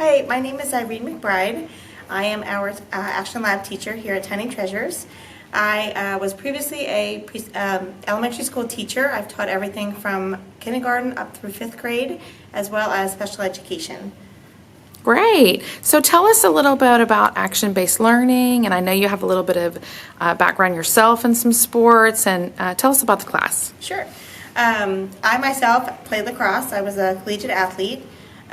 Hi, my name is Irene McBride. I am our Action Lab teacher here at Tiny Treasures. I was previously a elementary school teacher. I've taught everything from kindergarten up through 5th grade, as well as special education. Great. So tell us a little bit about action-based learning, and I know you have a little bit of background yourself in some sports, and tell us about the class. Sure. I myself played lacrosse. I was a collegiate athlete.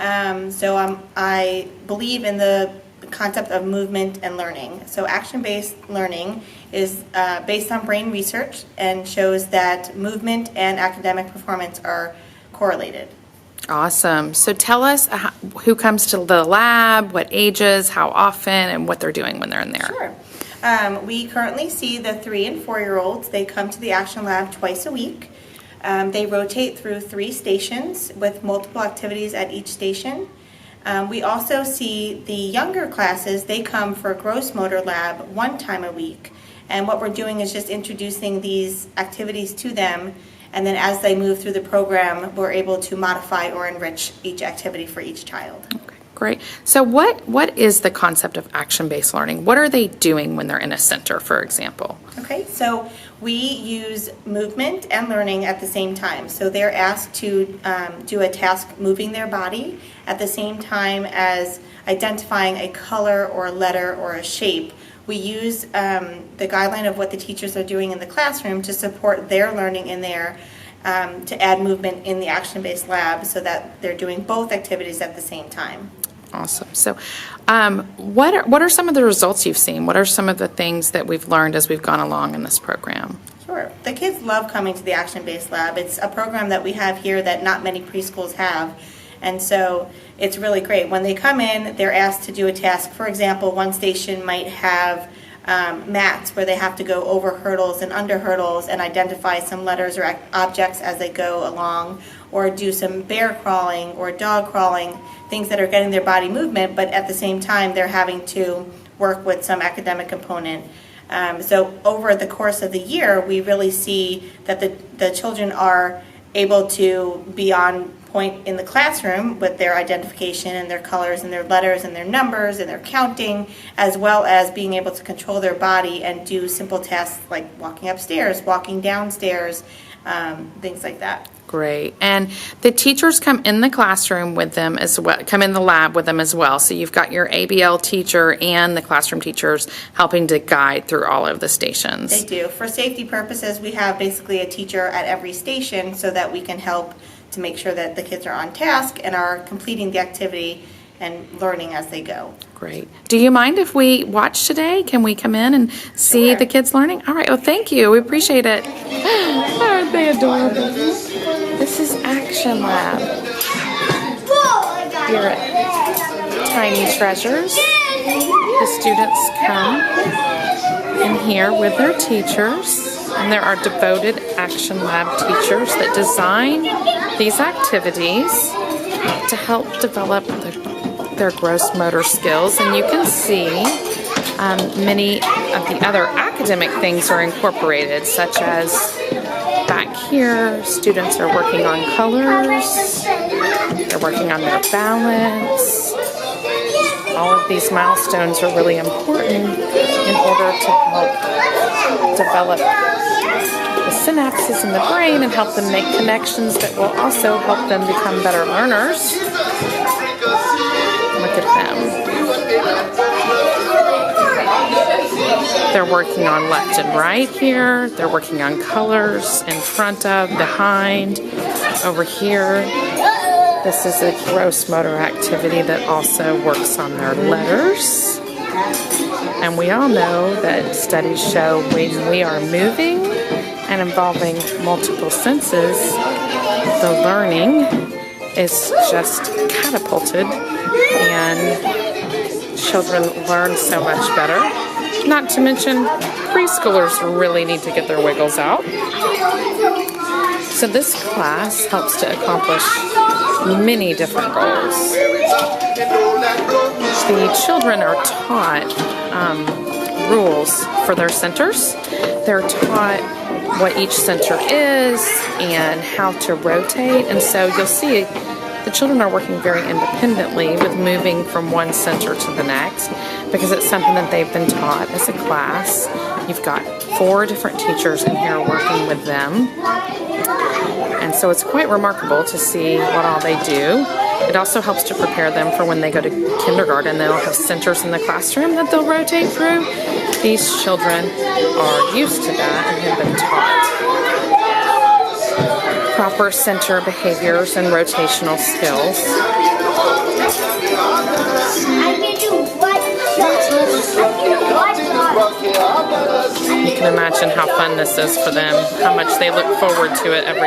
I believe in the concept of movement and learning. So action-based learning is based on brain research and shows that movement and academic performance are correlated. Awesome. So tell us who comes to the lab, what ages, how often, and what they're doing when they're in there. Sure. We currently see the 3- and 4-year-olds. They come to the Action Lab twice a week. They rotate through 3 stations with multiple activities at each station. We also see the younger classes. They come for a gross motor lab 1 time a week. And what we're doing is just introducing these activities to them, and then as they move through the program, we're able to modify or enrich each activity for each child. Okay, great. So what is the concept of action-based learning? What are they doing when they're in a center, for example? Okay, so we use movement and learning at the same time. So they're asked to do a task moving their body at the same time as identifying a color or a letter or a shape. We use the guideline of what the teachers are doing in the classroom to support their learning in there, to add movement in the action-based lab so that they're doing both activities at the same time. Awesome. So what are some of the results you've seen? What are some of the things that we've learned as we've gone along in this program? Sure. The kids love coming to the action-based lab. It's a program that we have here that not many preschools have. And so it's really great. When they come in, they're asked to do a task. For example, one station might have mats where they have to go over hurdles and under hurdles and identify some letters or objects as they go along, or do some bear crawling or dog crawling, things that are getting their body movement, but at the same time they're having to work with some academic component. So over the course of the year, we really see that the children are able to be on point in the classroom with their identification and their colors and their letters and their numbers and their counting, as well as being able to control their body and do simple tasks like walking upstairs, walking downstairs, things like that. Great. And the teachers come in the classroom with them as well, come in the lab with them as well. So you've got your ABL teacher and the classroom teachers helping to guide through all of the stations. They do. For safety purposes, we have basically a teacher at every station so that we can help to make sure that the kids are on task and are completing the activity and learning as they go. Great. Do you mind if we watch today? Can we come in and see the kids learning? All right. Well, thank you. We appreciate it. Aren't they adorable? This is Action Lab here at Tiny Treasures. The students come in here with their teachers, and there are devoted Action Lab teachers that design these activities to help develop their gross motor skills. And you can see many of the other academic things are incorporated, such as back here, students are working on colors, they're working on their balance. All of these milestones are really important in order to help develop the synapses in the brain and help them make connections that will also help them become better learners. Look at them. They're working on left and right here. They're working on colors in front of, behind, over here. This is a gross motor activity that also works on their letters. And we all know that studies show when we are moving and involving multiple senses, the learning is just catapulted and children learn so much better. Not to mention, preschoolers really need to get their wiggles out. So this class helps to accomplish many different goals. The children are taught rules for their centers. They're taught what each center is and how to rotate. And so you'll see The children are working very independently with moving from one center to the next because it's something that they've been taught as a class. You've got 4 different teachers in here working with them. And so it's quite remarkable to see what all they do. It also helps to prepare them for when they go to kindergarten. They'll have centers in the classroom that they'll rotate through. These children are used to that and have been taught proper center behaviors and rotational skills. You can imagine how fun this is for them, how much they look forward to it every